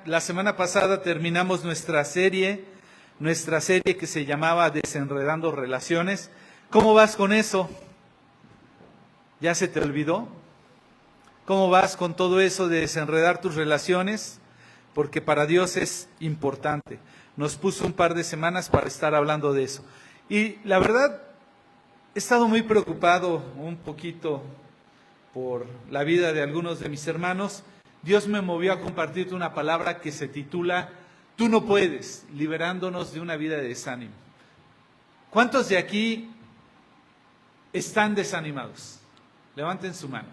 la semana pasada terminamos nuestra serie que se llamaba Desenredando Relaciones. ¿Cómo vas con eso? ¿Ya se te olvidó? ¿Cómo vas con todo eso de desenredar tus relaciones? Porque para Dios es importante. Nos puso un par de semanas para estar hablando de eso. Y la verdad, he estado muy preocupado un poquito por la vida de algunos de mis hermanos. Dios me movió a compartirte una palabra que se titula Tú no puedes, liberándonos de una vida de desánimo. ¿Cuántos de aquí están desanimados? Levanten su mano.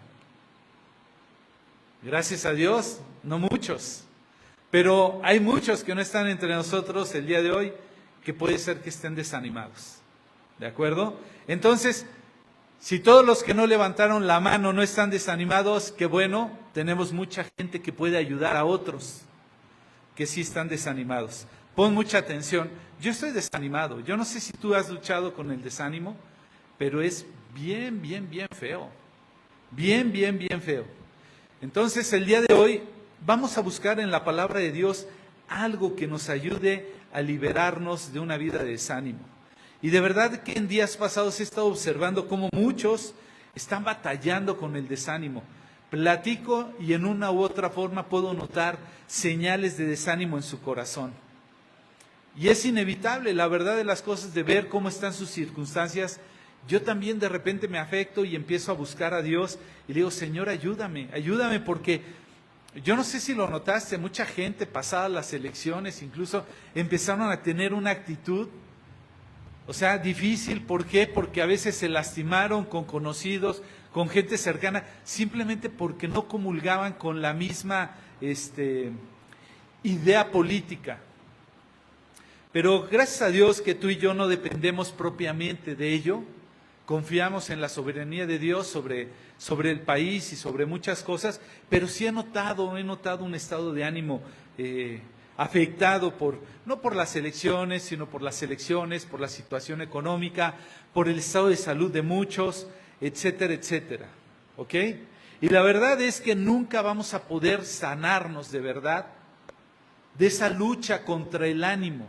Gracias a Dios, no muchos. Pero hay muchos que no están entre nosotros el día de hoy que puede ser que estén desanimados. ¿De acuerdo? Entonces, si todos los que no levantaron la mano no están desanimados, qué bueno, tenemos mucha gente que puede ayudar a otros que sí están desanimados. Pon mucha atención. Yo estoy desanimado. Yo no sé si tú has luchado con el desánimo, pero es bien feo. Bien feo. Entonces, el día de hoy vamos a buscar en la palabra de Dios algo que nos ayude a liberarnos de una vida de desánimo. Y de verdad que en días pasados he estado observando cómo muchos están batallando con el desánimo. Platico y en una u otra forma puedo notar señales de desánimo en su corazón. Y es inevitable, la verdad de las cosas, de ver cómo están sus circunstancias. Yo también de repente me afecto y empiezo a buscar a Dios y le digo, Señor, ayúdame porque yo no sé si lo notaste, mucha gente pasadas las elecciones incluso empezaron a tener una actitud, o sea, difícil. ¿Por qué? Porque a veces se lastimaron con conocidos, con gente cercana, simplemente porque no comulgaban con la misma idea política. Pero gracias a Dios que tú y yo no dependemos propiamente de ello. Confiamos en la soberanía de Dios sobre el país y sobre muchas cosas, pero sí he notado un estado de ánimo afectado no por las elecciones, sino por las elecciones, por la situación económica, por el estado de salud de muchos, etcétera. ¿Ok? Y la verdad es que nunca vamos a poder sanarnos de verdad de esa lucha contra el ánimo.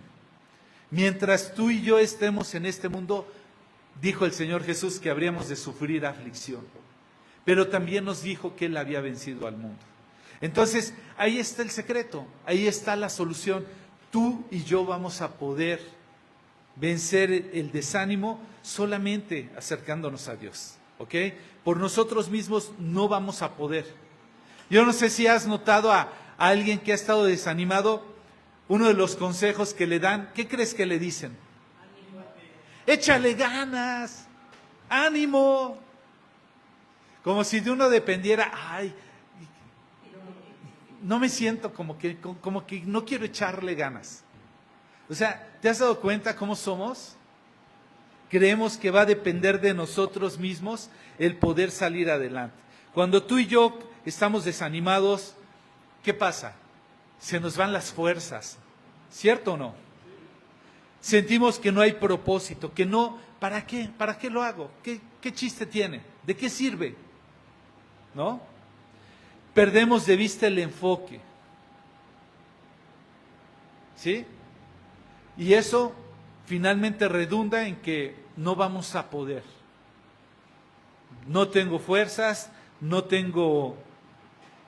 Mientras tú y yo estemos en este mundo, dijo el Señor Jesús que habríamos de sufrir aflicción, pero también nos dijo que Él había vencido al mundo. Entonces, ahí está el secreto, ahí está la solución. Tú y yo vamos a poder vencer el desánimo solamente acercándonos a Dios, ¿ok? Por nosotros mismos no vamos a poder. Yo no sé si has notado a alguien que ha estado desanimado, uno de los consejos que le dan, ¿qué crees que le dicen? Échale ganas, ánimo. Como si de uno dependiera, no me siento como que no quiero echarle ganas. O sea, ¿te has dado cuenta cómo somos? Creemos que va a depender de nosotros mismos el poder salir adelante. Cuando tú y yo estamos desanimados, ¿qué pasa? Se nos van las fuerzas, ¿cierto o no? Sentimos que no hay propósito, que no, ¿para qué? ¿Para qué lo hago? ¿Qué chiste tiene? ¿De qué sirve? ¿No? Perdemos de vista el enfoque. ¿Sí? Y eso finalmente redunda en que no vamos a poder. No tengo fuerzas, no tengo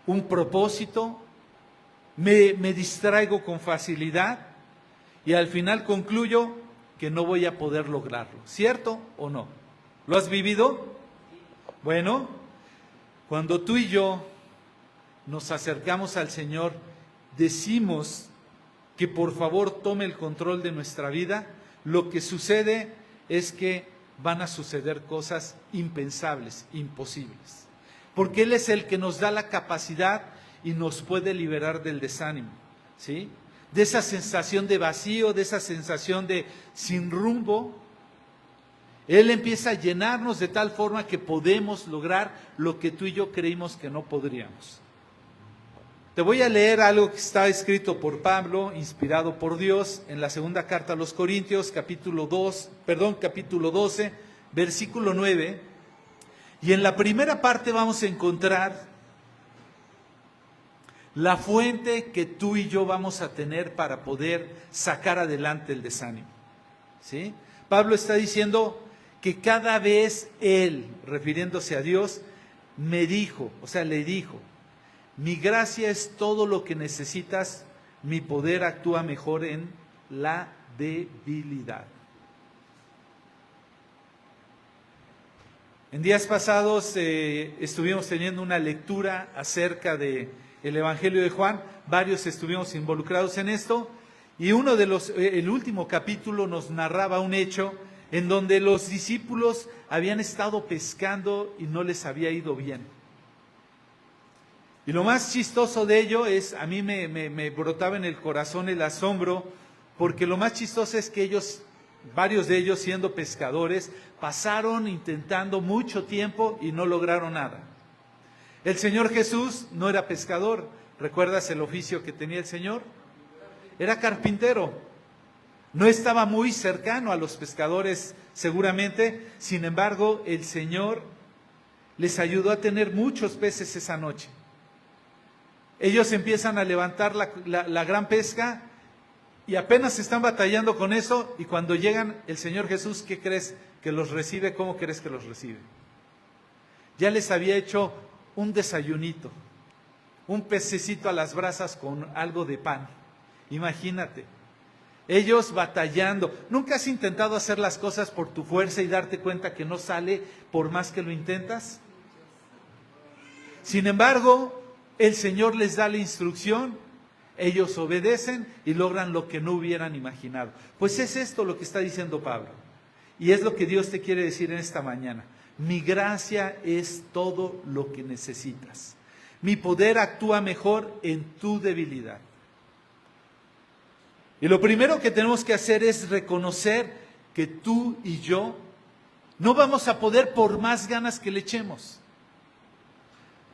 un propósito, me distraigo con facilidad. Y al final concluyo que no voy a poder lograrlo. ¿Cierto o no? ¿Lo has vivido? Bueno, cuando tú y yo nos acercamos al Señor, decimos que por favor tome el control de nuestra vida, lo que sucede es que van a suceder cosas impensables, imposibles. Porque Él es el que nos da la capacidad y nos puede liberar del desánimo, ¿sí? De esa sensación de vacío, de esa sensación de sin rumbo. Él empieza a llenarnos de tal forma que podemos lograr lo que tú y yo creímos que no podríamos. Te voy a leer algo que está escrito por Pablo, inspirado por Dios, en la segunda carta a los Corintios, capítulo 12, versículo 9. Y en la primera parte vamos a encontrar la fuente que tú y yo vamos a tener para poder sacar adelante el desánimo. ¿Sí? Pablo está diciendo que cada vez él, refiriéndose a Dios, me dijo, o sea, le dijo, mi gracia es todo lo que necesitas, mi poder actúa mejor en la debilidad. En días pasados estuvimos teniendo una lectura acerca del Evangelio de Juan, varios estuvimos involucrados en esto, y el último capítulo nos narraba un hecho en donde los discípulos habían estado pescando y no les había ido bien. Y lo más chistoso de ello es, a mí me brotaba en el corazón el asombro, porque lo más chistoso es que varios de ellos siendo pescadores, pasaron intentando mucho tiempo y no lograron nada. El Señor Jesús no era pescador. ¿Recuerdas el oficio que tenía el Señor? Era carpintero. No estaba muy cercano a los pescadores seguramente, sin embargo el Señor les ayudó a tener muchos peces esa noche. Ellos empiezan a levantar la gran pesca y apenas están batallando con eso, y cuando llegan el Señor Jesús, ¿qué crees que los recibe? ¿Cómo crees que los recibe? Ya les había hecho un desayunito, un pececito a las brasas con algo de pan. Imagínate, ellos batallando. ¿Nunca has intentado hacer las cosas por tu fuerza y darte cuenta que no sale por más que lo intentas? Sin embargo, el Señor les da la instrucción, ellos obedecen y logran lo que no hubieran imaginado. Pues es esto lo que está diciendo Pablo. Y es lo que Dios te quiere decir en esta mañana. Mi gracia es todo lo que necesitas. Mi poder actúa mejor en tu debilidad. Y lo primero que tenemos que hacer es reconocer que tú y yo no vamos a poder por más ganas que le echemos.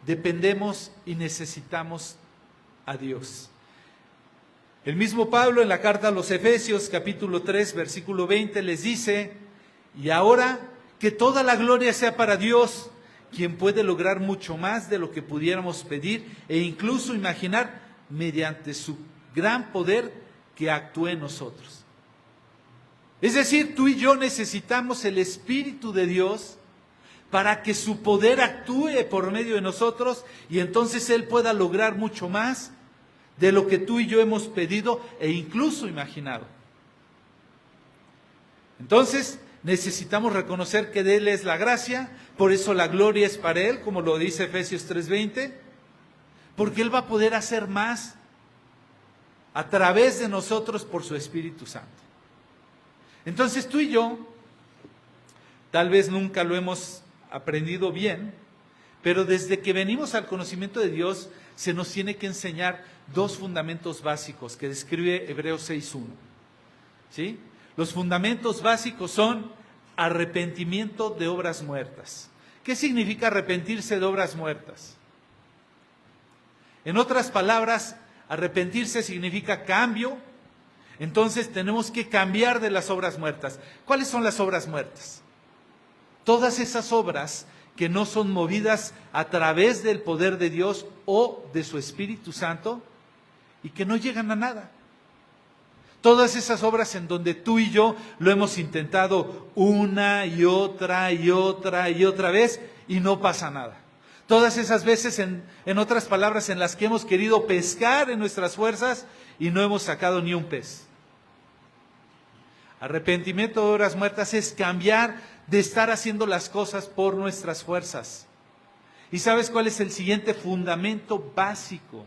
Dependemos y necesitamos a Dios. El mismo Pablo en la carta a los Efesios, capítulo 3, versículo 20, les dice, y ahora que toda la gloria sea para Dios, quien puede lograr mucho más de lo que pudiéramos pedir e incluso imaginar mediante su gran poder que actúe en nosotros. Es decir, tú y yo necesitamos el Espíritu de Dios para que su poder actúe por medio de nosotros y entonces Él pueda lograr mucho más de lo que tú y yo hemos pedido e incluso imaginado. Entonces necesitamos reconocer que de Él es la gracia, por eso la gloria es para Él, como lo dice Efesios 3:20, porque Él va a poder hacer más a través de nosotros por su Espíritu Santo. Entonces tú y yo, tal vez nunca lo hemos aprendido bien, pero desde que venimos al conocimiento de Dios, se nos tiene que enseñar dos fundamentos básicos que describe Hebreos 6:1. ¿Sí? Los fundamentos básicos son arrepentimiento de obras muertas. ¿Qué significa arrepentirse de obras muertas? En otras palabras, arrepentirse significa cambio. Entonces tenemos que cambiar de las obras muertas. ¿Cuáles son las obras muertas? Todas esas obras que no son movidas a través del poder de Dios o de su Espíritu Santo y que no llegan a nada. Todas esas obras en donde tú y yo lo hemos intentado una y otra y otra y otra vez y no pasa nada. Todas esas veces, en otras palabras, en las que hemos querido pescar en nuestras fuerzas y no hemos sacado ni un pez. Arrepentimiento de obras muertas es cambiar de estar haciendo las cosas por nuestras fuerzas. ¿Y sabes cuál es el siguiente fundamento básico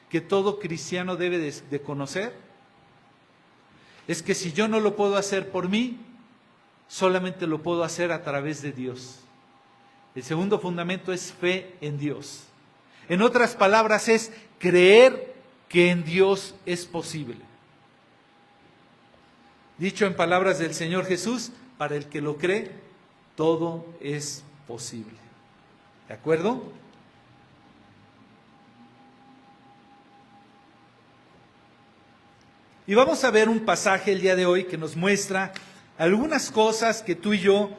que todo cristiano debe de conocer? Es que si yo no lo puedo hacer por mí, solamente lo puedo hacer a través de Dios. El segundo fundamento es fe en Dios. En otras palabras, es creer que en Dios es posible. Dicho en palabras del Señor Jesús, para el que lo cree, todo es posible. ¿De acuerdo? Y vamos a ver un pasaje el día de hoy que nos muestra algunas cosas que tú y yo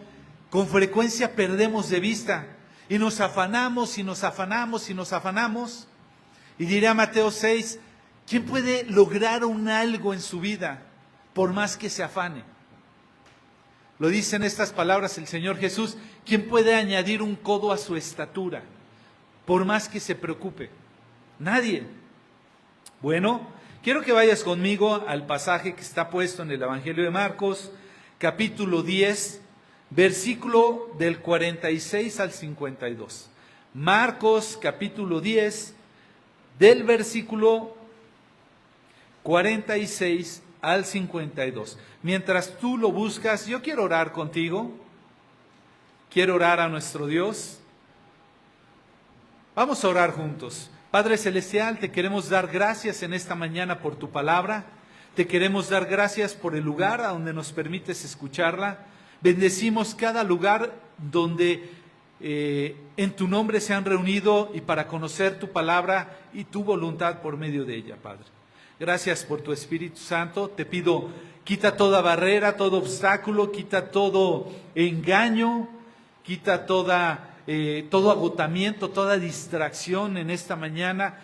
con frecuencia perdemos de vista y nos afanamos y nos afanamos y nos afanamos Y diría Mateo 6, ¿quién puede lograr un algo en su vida por más que se afane? Lo dice en estas palabras el Señor Jesús, ¿quién puede añadir un codo a su estatura por más que se preocupe? Nadie. Bueno, quiero que vayas conmigo al pasaje que está puesto en el Evangelio de Marcos, capítulo 10, versículo del 46 al 52. Marcos, capítulo 10, del versículo 46 al 52. Mientras tú lo buscas, yo quiero orar contigo. Quiero orar a nuestro Dios. Vamos a orar juntos. Padre Celestial, te queremos dar gracias en esta mañana por tu palabra. Te queremos dar gracias por el lugar a donde nos permites escucharla. Bendecimos cada lugar donde en tu nombre se han reunido y para conocer tu palabra y tu voluntad por medio de ella, Padre. Gracias por tu Espíritu Santo. Te pido, quita toda barrera, todo obstáculo, quita todo engaño, quita todo agotamiento, toda distracción en esta mañana.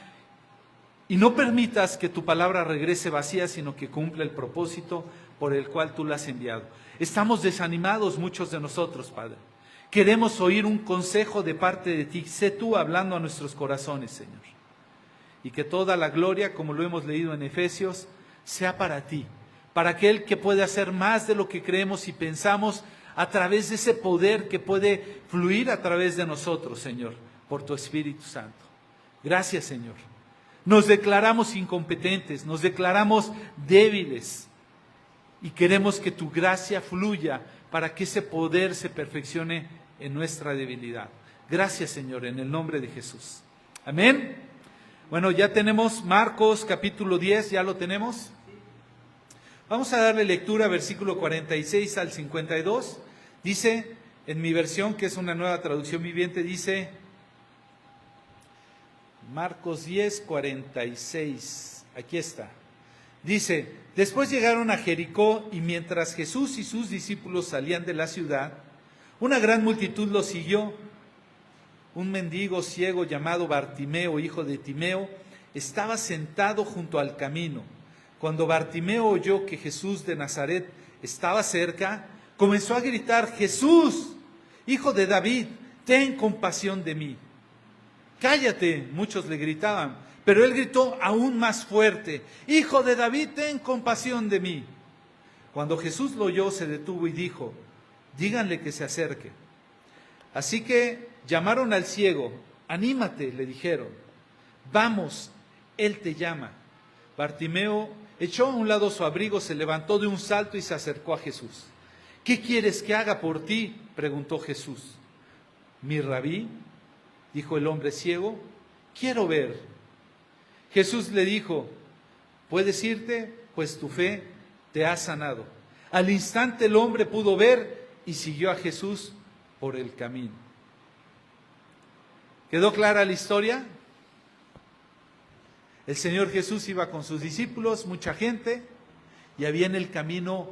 Y no permitas que tu palabra regrese vacía, sino que cumpla el propósito por el cual tú la has enviado. Estamos desanimados muchos de nosotros, Padre. Queremos oír un consejo de parte de ti. Sé tú hablando a nuestros corazones, Señor. Y que toda la gloria, como lo hemos leído en Efesios, sea para ti. Para aquel que puede hacer más de lo que creemos y pensamos a través de ese poder que puede fluir a través de nosotros, Señor, por tu Espíritu Santo. Gracias, Señor. Nos declaramos incompetentes, nos declaramos débiles y queremos que tu gracia fluya para que ese poder se perfeccione en nuestra debilidad. Gracias, Señor, en el nombre de Jesús. Amén. Bueno, ya tenemos Marcos capítulo 10, ¿ya lo tenemos? Vamos a darle lectura, versículo 46 al 52. Dice, en mi versión, que es una nueva traducción viviente, dice, Marcos 10, 46, aquí está. Dice, después llegaron a Jericó y mientras Jesús y sus discípulos salían de la ciudad, una gran multitud los siguió. Un mendigo ciego llamado Bartimeo, hijo de Timeo, estaba sentado junto al camino. Cuando Bartimeo oyó que Jesús de Nazaret estaba cerca, comenzó a gritar, Jesús, hijo de David, ten compasión de mí. Cállate, muchos le gritaban, pero él gritó aún más fuerte, Hijo de David, ten compasión de mí. Cuando Jesús lo oyó, se detuvo y dijo, díganle que se acerque. Así que llamaron al ciego, anímate, le dijeron, vamos, él te llama. Bartimeo echó a un lado su abrigo, se levantó de un salto y se acercó a Jesús. ¿Qué quieres que haga por ti?, preguntó Jesús. Mi rabí, dijo el hombre ciego, quiero ver. Jesús le dijo, ¿puedes irte? Pues tu fe te ha sanado. Al instante el hombre pudo ver y siguió a Jesús por el camino. ¿Quedó clara la historia? El Señor Jesús iba con sus discípulos, mucha gente, y había en el camino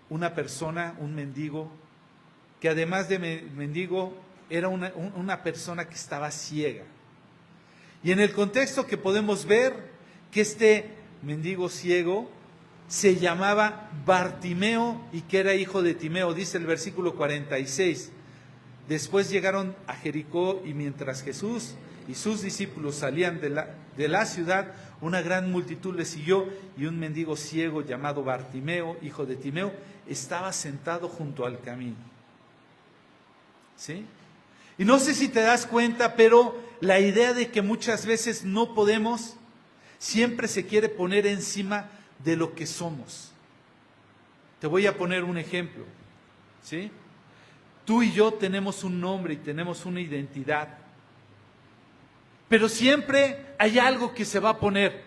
una persona, un mendigo, que además de mendigo era una persona que estaba ciega. Y en el contexto que podemos ver que este mendigo ciego se llamaba Bartimeo y que era hijo de Timeo, dice el versículo 46. Después llegaron a Jericó y mientras Jesús y sus discípulos salían de la ciudad, una gran multitud le siguió y un mendigo ciego llamado Bartimeo, hijo de Timeo, estaba sentado junto al camino. ¿Sí? Y no sé si te das cuenta, pero la idea de que muchas veces no podemos, siempre se quiere poner encima de lo que somos. Te voy a poner un ejemplo, ¿sí? Tú y yo tenemos un nombre y tenemos una identidad, pero siempre hay algo que se va a poner.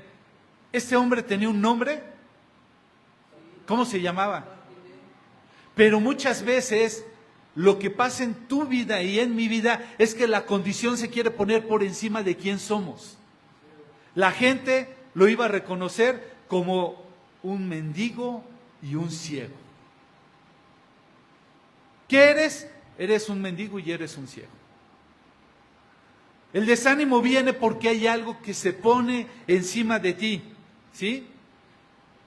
¿Este hombre tenía un nombre? ¿Cómo se llamaba? Pero muchas veces lo que pasa en tu vida y en mi vida es que la condición se quiere poner por encima de quién somos. La gente lo iba a reconocer como un mendigo y un ciego. ¿Qué eres? Eres un mendigo y eres un ciego. El desánimo viene porque hay algo que se pone encima de ti, ¿sí?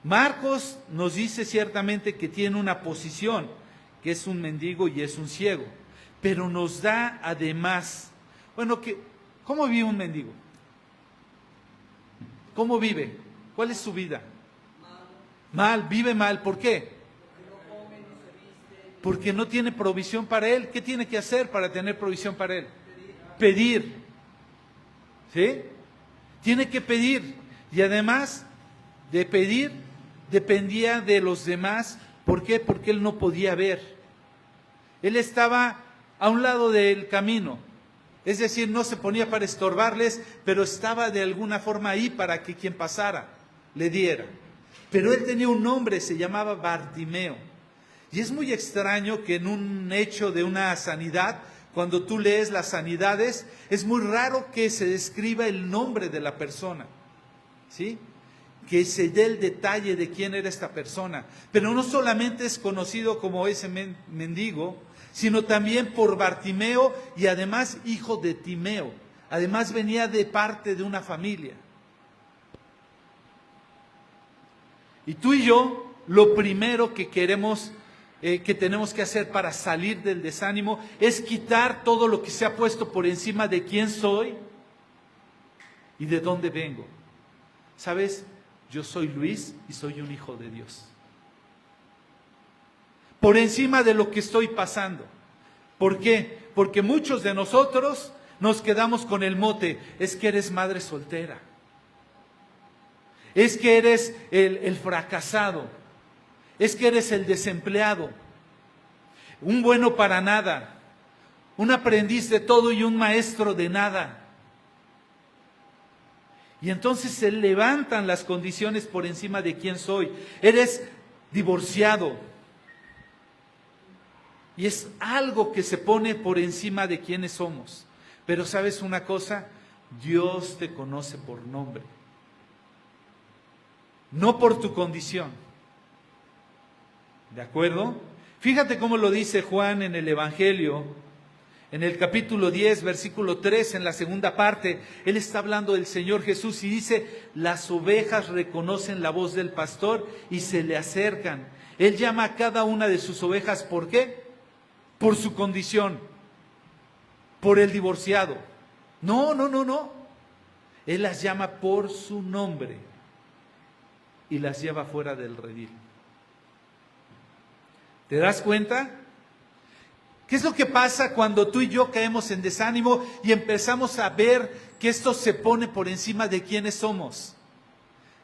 Marcos nos dice ciertamente que tiene una posición, que es un mendigo y es un ciego, pero nos da además, ¿cómo vive un mendigo? ¿Cómo vive? ¿Cuál es su vida? Mal, vive mal. ¿Por qué? Porque no tiene provisión para él. ¿Qué tiene que hacer para tener provisión para él? Pedir. ¿Sí? Tiene que pedir. Y además de pedir, dependía de los demás. ¿Por qué? Porque él no podía ver. Él estaba a un lado del camino. Es decir, no se ponía para estorbarles, pero estaba de alguna forma ahí para que quien pasara le diera. Pero él tenía un nombre, se llamaba Bartimeo. Y es muy extraño que en un hecho de una sanidad, cuando tú lees las sanidades, es muy raro que se describa el nombre de la persona, ¿sí? Que se dé el detalle de quién era esta persona. Pero no solamente es conocido como ese mendigo, sino también por Bartimeo y además hijo de Timeo. Además venía de parte de una familia. Y tú y yo, lo primero que queremos, que tenemos que hacer para salir del desánimo, es quitar todo lo que se ha puesto por encima de quién soy y de dónde vengo. ¿Sabes? Yo soy Luis y soy un hijo de Dios. Por encima de lo que estoy pasando. ¿Por qué? Porque muchos de nosotros nos quedamos con el mote, es que eres madre soltera. Es que eres el fracasado. Es que eres el desempleado. Un bueno para nada. Un aprendiz de todo y un maestro de nada. Y entonces se levantan las condiciones por encima de quién soy. Eres divorciado. Y es algo que se pone por encima de quiénes somos. Pero ¿sabes una cosa? Dios te conoce por nombre. No por tu condición. ¿De acuerdo? Fíjate cómo lo dice Juan en el Evangelio. En el capítulo 10, versículo 3, en la segunda parte, él está hablando del Señor Jesús y dice, las ovejas reconocen la voz del pastor y se le acercan. Él llama a cada una de sus ovejas, ¿por qué? Por su condición, por el divorciado. No. Él las llama por su nombre y las lleva fuera del redil. ¿Te das cuenta? ¿Qué es lo que pasa cuando tú y yo caemos en desánimo y empezamos a ver que esto se pone por encima de quiénes somos?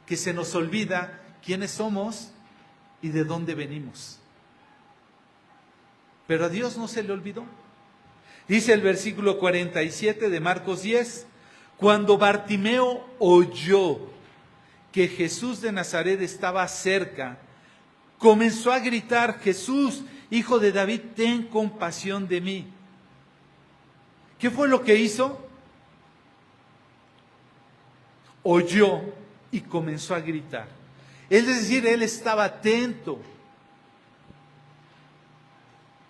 Que se nos olvida quiénes somos y de dónde venimos. Pero a Dios no se le olvidó. Dice el versículo 47 de Marcos 10, cuando Bartimeo oyó que Jesús de Nazaret estaba cerca, comenzó a gritar, Jesús, Hijo de David, ten compasión de mí. ¿Qué fue lo que hizo? Oyó y comenzó a gritar. Es decir, él estaba atento.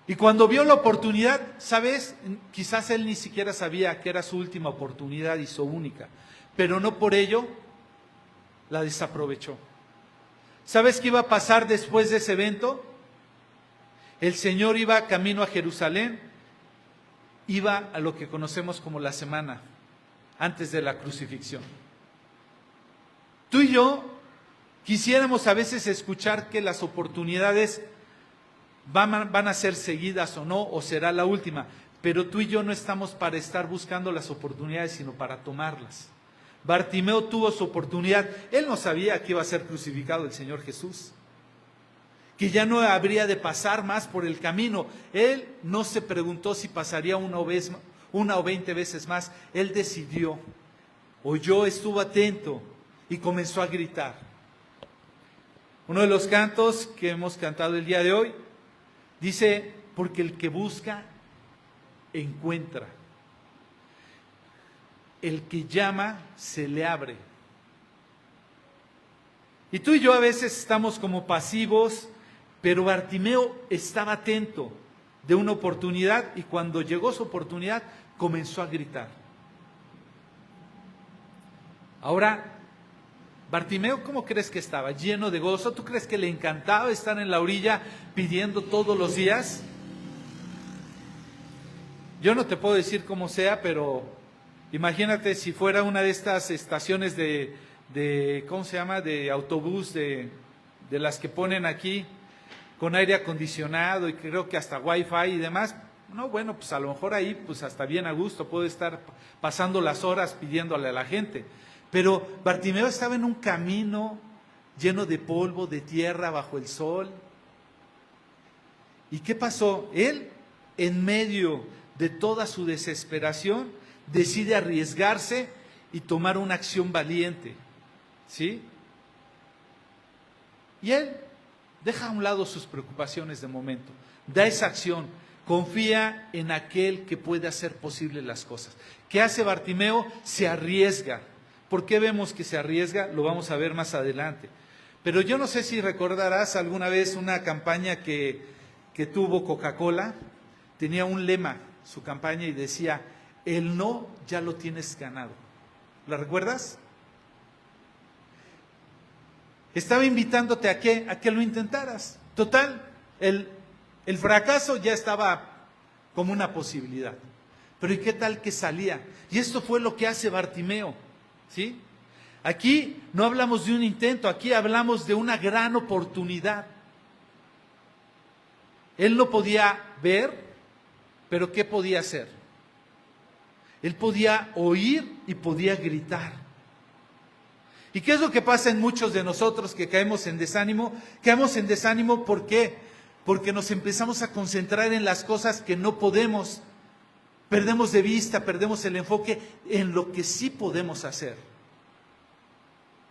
Y cuando vio la oportunidad, ¿sabes? Quizás él ni siquiera sabía que era su última oportunidad y su única, pero no por ello la desaprovechó. ¿Sabes qué iba a pasar después de ese evento? El Señor iba camino a Jerusalén, iba a lo que conocemos como la semana antes de la crucifixión. Tú y yo quisiéramos a veces escuchar que las oportunidades van a ser seguidas o no, o será la última, pero tú y yo no estamos para estar buscando las oportunidades, sino para tomarlas. Bartimeo tuvo su oportunidad, él no sabía que iba a ser crucificado el Señor Jesús, que ya no habría de pasar más por el camino. Él no se preguntó si pasaría una o 20 veces más, él decidió, oyó, estuvo atento y comenzó a gritar. Uno de los cantos que hemos cantado el día de hoy dice, porque el que busca, encuentra. El que llama, se le abre. Y tú y yo a veces estamos como pasivos, pero Bartimeo estaba atento de una oportunidad y cuando llegó su oportunidad comenzó a gritar. Ahora, Bartimeo, ¿cómo crees que estaba? ¿Lleno de gozo? ¿Tú crees que le encantaba estar en la orilla pidiendo todos los días? Yo no te puedo decir cómo sea, pero imagínate si fuera una de estas estaciones de ¿cómo se llama? De autobús, de las que ponen aquí, con aire acondicionado y creo que hasta wifi y demás. No, bueno, pues a lo mejor ahí, pues hasta bien a gusto, puede estar pasando las horas pidiéndole a la gente. Pero Bartimeo estaba en un camino lleno de polvo, de tierra, bajo el sol. ¿Y qué pasó? Él, en medio de toda su desesperación, decide arriesgarse y tomar una acción valiente. ¿Sí? Y él deja a un lado sus preocupaciones de momento, da esa acción, confía en aquel que puede hacer posible las cosas. ¿Qué hace Bartimeo? Se arriesga. ¿Por qué vemos que se arriesga? Lo vamos a ver más adelante. Pero yo no sé si recordarás alguna vez una campaña que tuvo Coca-Cola. Tenía un lema, su campaña, y decía, el no ya lo tienes ganado. ¿La recuerdas? Estaba invitándote a que lo intentaras. Total, el fracaso ya estaba como una posibilidad. Pero ¿y qué tal que salía? Y esto fue lo que hace Bartimeo. ¿Sí? Aquí no hablamos de un intento, aquí hablamos de una gran oportunidad. Él no podía ver, pero ¿qué podía hacer? Él podía oír y podía gritar. ¿Y qué es lo que pasa en muchos de nosotros que caemos en desánimo? Caemos en desánimo, ¿por qué? Porque nos empezamos a concentrar en las cosas que no podemos. Perdemos de vista, perdemos el enfoque en lo que sí podemos hacer.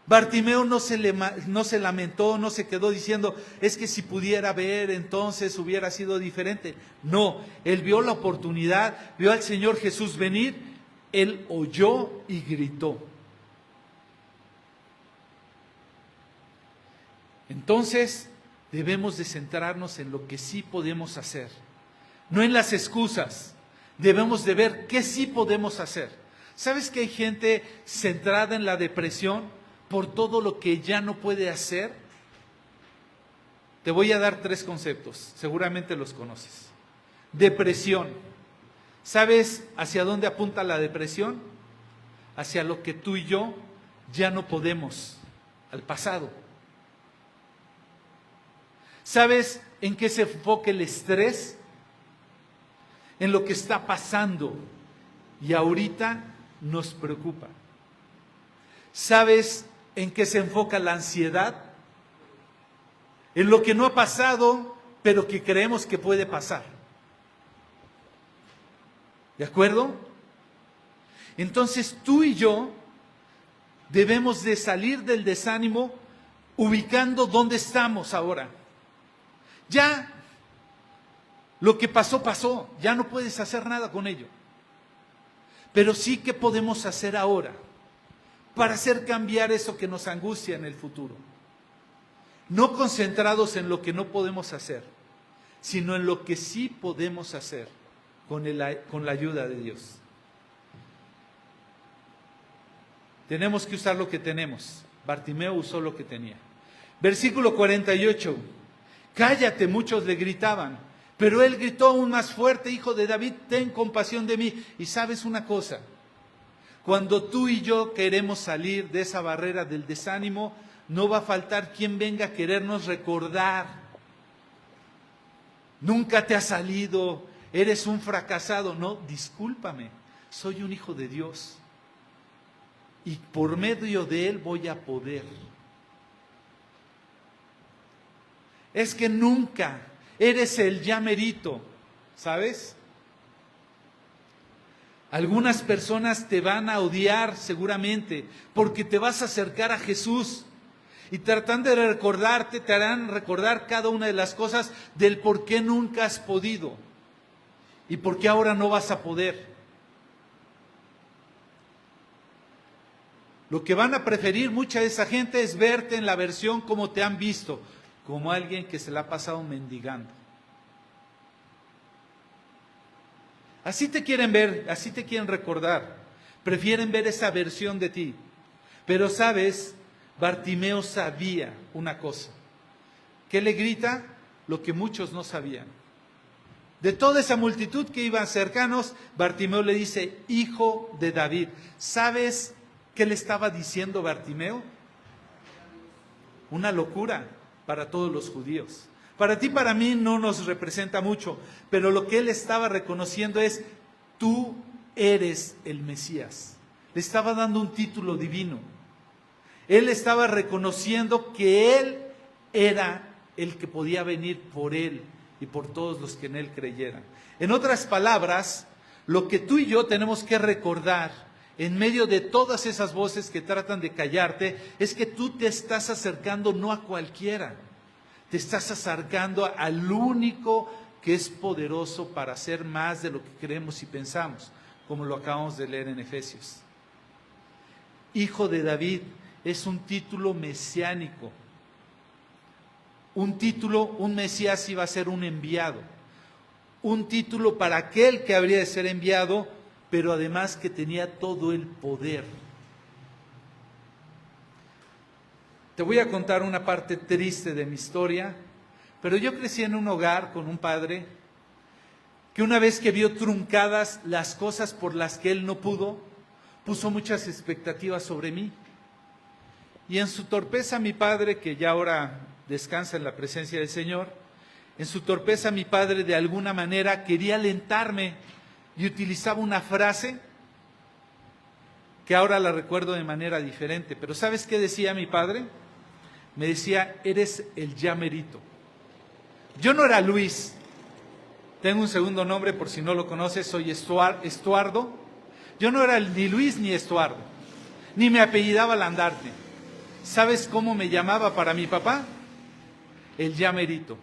Bartimeo no se lamentó, no se quedó diciendo, es que si pudiera ver, entonces hubiera sido diferente. No, él vio la oportunidad, vio al Señor Jesús venir, él oyó y gritó. Entonces, debemos de centrarnos en lo que sí podemos hacer, no en las excusas. Debemos de ver qué sí podemos hacer. ¿Sabes que hay gente centrada en la depresión por todo lo que ya no puede hacer? Te voy a dar 3 conceptos, seguramente los conoces. Depresión. ¿Sabes hacia dónde apunta la depresión? Hacia lo que tú y yo ya no podemos, al pasado. ¿Sabes en qué se enfoca el estrés? En lo que está pasando y ahorita nos preocupa. ¿Sabes en qué se enfoca la ansiedad? En lo que no ha pasado, pero que creemos que puede pasar. ¿De acuerdo? Entonces tú y yo debemos de salir del desánimo ubicando dónde estamos ahora. Ya lo que pasó, pasó, ya no puedes hacer nada con ello. Pero sí que podemos hacer ahora para hacer cambiar eso que nos angustia en el futuro. No concentrados en lo que no podemos hacer, sino en lo que sí podemos hacer con la ayuda de Dios. Tenemos que usar lo que tenemos. Bartimeo usó lo que tenía. Versículo 48. Cállate, muchos le gritaban. Pero él gritó aún más fuerte, Hijo de David, ten compasión de mí. Y sabes una cosa, cuando tú y yo queremos salir de esa barrera del desánimo, no va a faltar quien venga a querernos recordar. Nunca te ha salido, eres un fracasado. No, discúlpame, soy un hijo de Dios. Y por medio de él voy a poder. Es que nunca eres el ya merito, ¿sabes? Algunas personas te van a odiar seguramente porque te vas a acercar a Jesús y tratando de recordarte, te harán recordar cada una de las cosas del por qué nunca has podido y por qué ahora no vas a poder. Lo que van a preferir mucha de esa gente es verte en la versión como te han visto, como alguien que se la ha pasado mendigando. Así te quieren ver, así te quieren recordar. Prefieren ver esa versión de ti. Pero sabes, Bartimeo sabía una cosa. ¿Qué le grita? Lo que muchos no sabían. De toda esa multitud que iban cercanos, Bartimeo le dice, hijo de David. ¿Sabes qué le estaba diciendo Bartimeo? Una locura para todos los judíos. Para ti, para mí no nos representa mucho, pero lo que él estaba reconociendo es, tú eres el Mesías. Le estaba dando un título divino. Él estaba reconociendo que él era el que podía venir por él y por todos los que en él creyeran. En otras palabras, lo que tú y yo tenemos que recordar en medio de todas esas voces que tratan de callarte, es que tú te estás acercando no a cualquiera, te estás acercando al único que es poderoso para hacer más de lo que creemos y pensamos, como lo acabamos de leer en Efesios. Hijo de David es un título mesiánico. Un título, un Mesías iba a ser un enviado. Un título para aquel que habría de ser enviado, pero además que tenía todo el poder. Te voy a contar una parte triste de mi historia, pero yo crecí en un hogar con un padre que una vez que vio truncadas las cosas por las que él no pudo, puso muchas expectativas sobre mí. Y en su torpeza mi padre, que ya ahora descansa en la presencia del Señor, en su torpeza mi padre de alguna manera quería alentarme y utilizaba una frase que ahora la recuerdo de manera diferente. Pero ¿sabes qué decía mi padre? Me decía, eres el ya merito. Yo no era Luis, tengo un segundo nombre por si no lo conoces, soy Estuardo. Yo no era ni Luis ni Estuardo, ni me apellidaba Landarte. ¿Sabes cómo me llamaba para mi papá? El ya merito.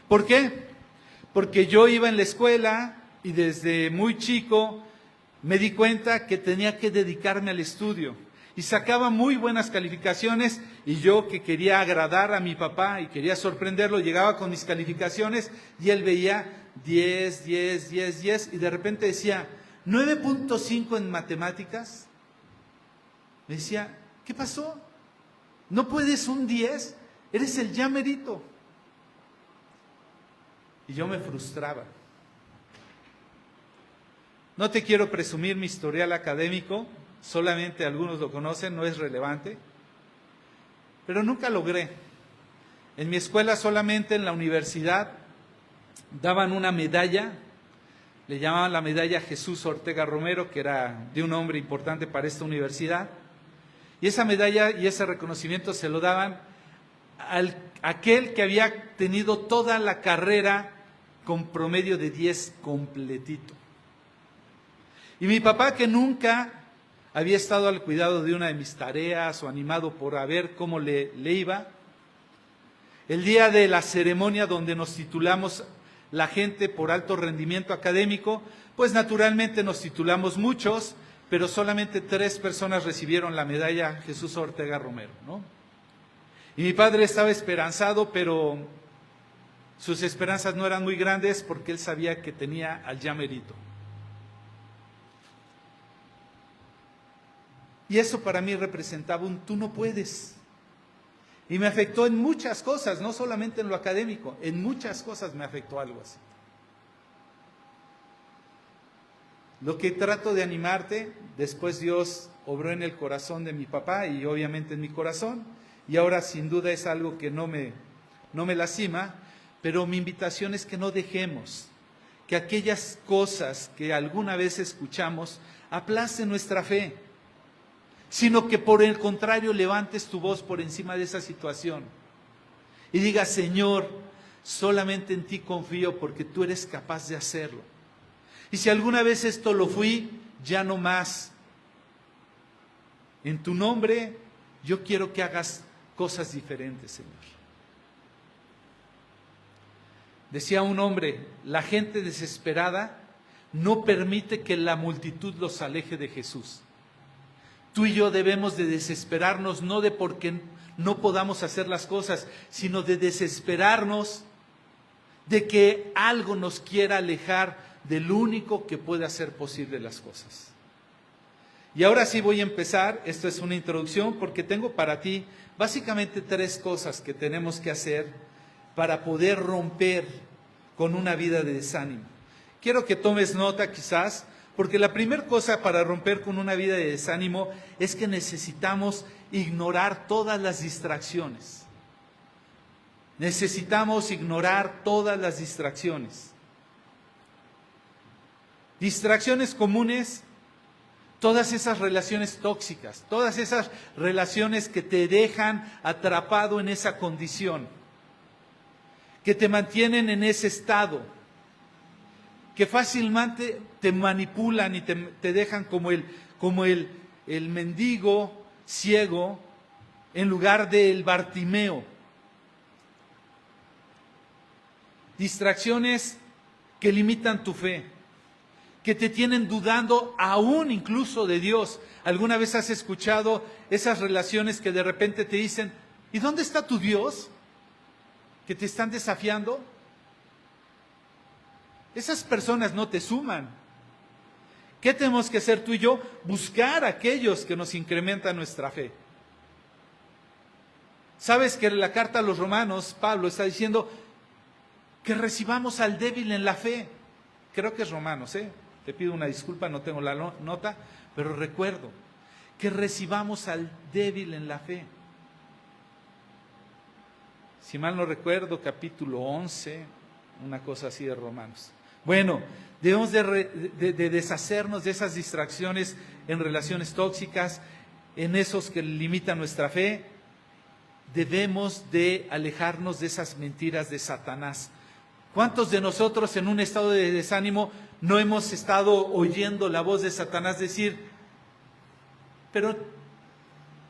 ¿Por qué? Porque yo iba en la escuela y desde muy chico me di cuenta que tenía que dedicarme al estudio. Y sacaba muy buenas calificaciones y yo que quería agradar a mi papá y quería sorprenderlo, llegaba con mis calificaciones y él veía 10, 10, 10, 10 y de repente decía 9.5 en matemáticas. Me decía, ¿qué pasó? ¿No puedes un 10? Eres el ya merito. Y yo me frustraba. No te quiero presumir mi historial académico, solamente algunos lo conocen, no es relevante, pero nunca logré. En mi escuela, solamente en la universidad, daban una medalla, le llamaban la medalla Jesús Ortega Romero, que era de un hombre importante para esta universidad, y esa medalla y ese reconocimiento se lo daban a aquel que había tenido toda la carrera con promedio de 10 completito. Y mi papá, que nunca había estado al cuidado de una de mis tareas o animado por a ver cómo le iba, el día de la ceremonia donde nos titulamos la gente por alto rendimiento académico, pues naturalmente nos titulamos muchos, pero solamente 3 personas recibieron la medalla Jesús Ortega Romero, ¿no? Y mi padre estaba esperanzado, pero sus esperanzas no eran muy grandes porque él sabía que tenía al ya merito. Y eso para mí representaba un tú no puedes. Y me afectó en muchas cosas, no solamente en lo académico, en muchas cosas me afectó algo así. Lo que trato de animarte, después Dios obró en el corazón de mi papá y obviamente en mi corazón, y ahora sin duda es algo que no me lastima, pero mi invitación es que no dejemos que aquellas cosas que alguna vez escuchamos aplacen nuestra fe, sino que por el contrario levantes tu voz por encima de esa situación y digas, Señor, solamente en ti confío porque tú eres capaz de hacerlo. Y si alguna vez esto lo fui, ya no más. En tu nombre yo quiero que hagas cosas diferentes, Señor. Decía un hombre, la gente desesperada no permite que la multitud los aleje de Jesús. Tú y yo debemos de desesperarnos, no de porque no podamos hacer las cosas, sino de desesperarnos de que algo nos quiera alejar del único que puede hacer posible las cosas. Y ahora sí voy a empezar, esto es una introducción, porque tengo para ti básicamente 3 cosas que tenemos que hacer para poder romper con una vida de desánimo. Quiero que tomes nota quizás, porque la primera cosa para romper con una vida de desánimo es que necesitamos ignorar todas las distracciones. Necesitamos ignorar todas las distracciones. Distracciones comunes, todas esas relaciones tóxicas, todas esas relaciones que te dejan atrapado en esa condición, que te mantienen en ese estado, que fácilmente te manipulan y te dejan como el mendigo ciego en lugar del Bartimeo. Distracciones que limitan tu fe, que te tienen dudando aún incluso de Dios. ¿Alguna vez has escuchado esas relaciones que de repente te dicen, ¿y dónde está tu Dios? Que te están desafiando. Esas personas no te suman. ¿Qué tenemos que hacer tú y yo? Buscar a aquellos que nos incrementan nuestra fe. ¿Sabes que en la carta a los Romanos, Pablo está diciendo que recibamos al débil en la fe? Creo que es Romanos, Te pido una disculpa, no tengo la nota, pero recuerdo que recibamos al débil en la fe. Si mal no recuerdo, capítulo 11, una cosa así de Romanos. Bueno, debemos de deshacernos de esas distracciones en relaciones tóxicas, en esos que limitan nuestra fe. Debemos de alejarnos de esas mentiras de Satanás. ¿Cuántos de nosotros en un estado de desánimo no hemos estado oyendo la voz de Satanás decir, pero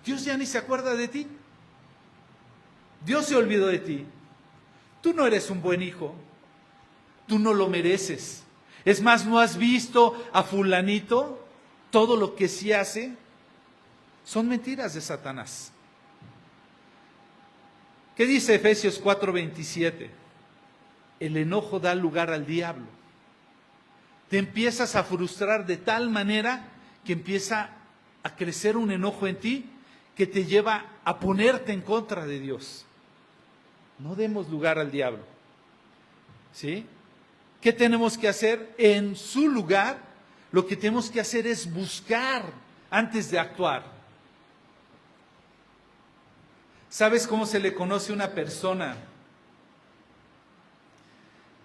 Dios ya ni se acuerda de ti? Dios se olvidó de ti. Tú no eres un buen hijo. Tú no lo mereces. Es más, ¿no has visto a fulanito? Todo lo que sí hace son mentiras de Satanás. ¿Qué dice Efesios 4:27? El enojo da lugar al diablo. Te empiezas a frustrar de tal manera que empieza a crecer un enojo en ti que te lleva a ponerte en contra de Dios. No demos lugar al diablo. ¿Sí? ¿Qué tenemos que hacer? En su lugar, lo que tenemos que hacer es buscar antes de actuar. ¿Sabes cómo se le conoce a una persona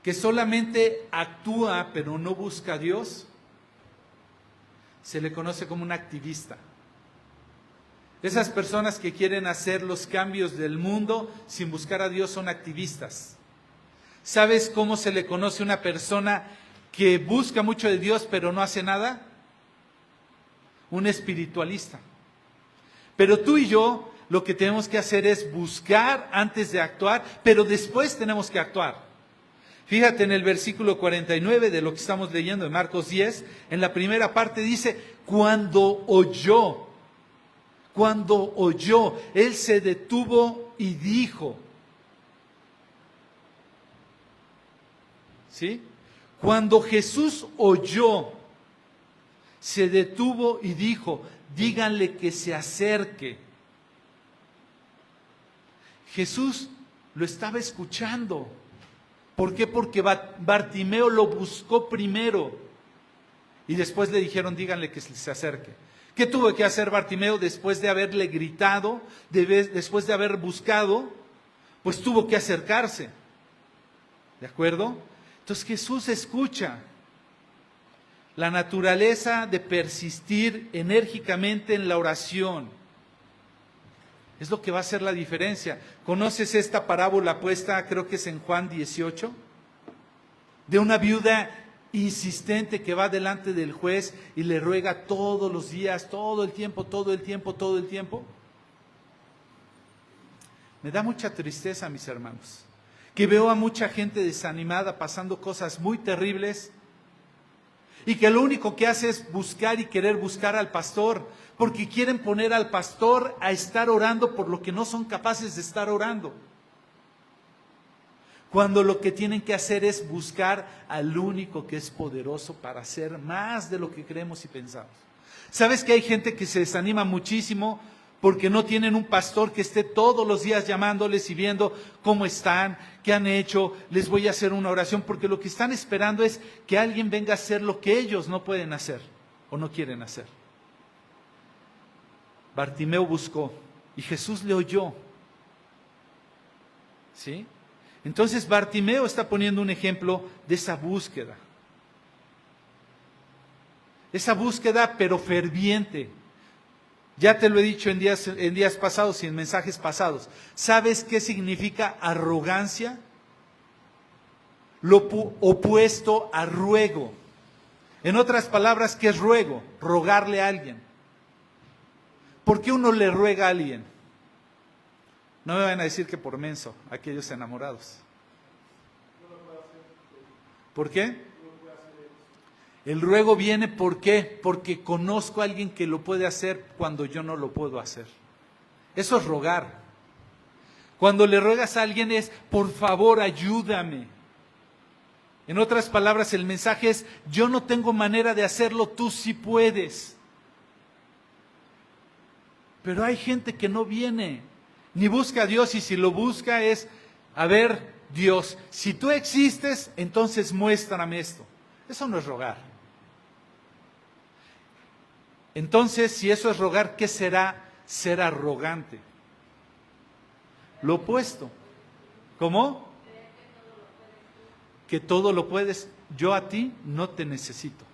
que solamente actúa pero no busca a Dios? Se le conoce como un activista. Esas personas que quieren hacer los cambios del mundo sin buscar a Dios son activistas. ¿Sabes cómo se le conoce a una persona que busca mucho de Dios pero no hace nada? Un espiritualista. Pero tú y yo lo que tenemos que hacer es buscar antes de actuar, pero después tenemos que actuar. Fíjate en el versículo 49 de lo que estamos leyendo en Marcos 10, en la primera parte dice, cuando oyó, él se detuvo y dijo. ¿Sí? Cuando Jesús oyó, se detuvo y dijo, díganle que se acerque. Jesús lo estaba escuchando. ¿Por qué? Porque Bartimeo lo buscó primero y después le dijeron, díganle que se acerque. ¿Qué tuvo que hacer Bartimeo después de haberle gritado, después de haber buscado? Pues tuvo que acercarse. ¿De acuerdo? Entonces Jesús escucha. La naturaleza de persistir enérgicamente en la oración es lo que va a hacer la diferencia. ¿Conoces esta parábola puesta, creo que es en Juan 18? De una viuda insistente que va delante del juez y le ruega todos los días, todo el tiempo. Me da mucha tristeza, mis hermanos, que veo a mucha gente desanimada pasando cosas muy terribles y que lo único que hace es buscar y querer buscar al pastor, porque quieren poner al pastor a estar orando por lo que no son capaces de estar orando. Cuando lo que tienen que hacer es buscar al único que es poderoso para hacer más de lo que creemos y pensamos. ¿Sabes que hay gente que se desanima muchísimo porque no tienen un pastor que esté todos los días llamándoles y viendo cómo están, qué han hecho, les voy a hacer una oración? Porque lo que están esperando es que alguien venga a hacer lo que ellos no pueden hacer o no quieren hacer. Bartimeo buscó y Jesús le oyó. ¿Sí? Entonces Bartimeo está poniendo un ejemplo de esa búsqueda. Esa búsqueda pero ferviente. Ya te lo he dicho en días pasados y en mensajes pasados. ¿Sabes qué significa arrogancia? Lo opuesto a ruego. En otras palabras, ¿qué es ruego? Rogarle a alguien. ¿Por qué uno le ruega a alguien? No me van a decir que por menso, aquellos enamorados. ¿Por qué? El ruego viene, ¿por qué? Porque conozco a alguien que lo puede hacer cuando yo no lo puedo hacer. Eso es rogar. Cuando le ruegas a alguien es, por favor, ayúdame. En otras palabras, el mensaje es, yo no tengo manera de hacerlo, tú sí puedes. Pero hay gente que no viene, ni busca a Dios, y si lo busca es, a ver, Dios, si tú existes, entonces muéstrame esto. Eso no es rogar. Entonces, si eso es rogar, ¿qué será ser arrogante? Lo opuesto. ¿Cómo? Que todo lo puedes. Yo a ti no te necesito.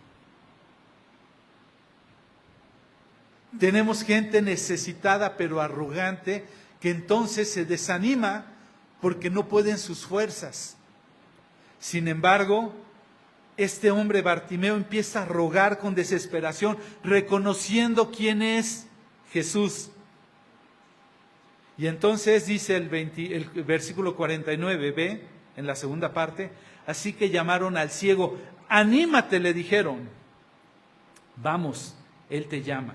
Tenemos gente necesitada pero arrogante que entonces se desanima porque no pueden sus fuerzas. Sin embargo, este hombre Bartimeo empieza a rogar con desesperación, reconociendo quién es Jesús. Y entonces dice el versículo 49, ve, en la segunda parte, así que llamaron al ciego, anímate, le dijeron, vamos, él te llama.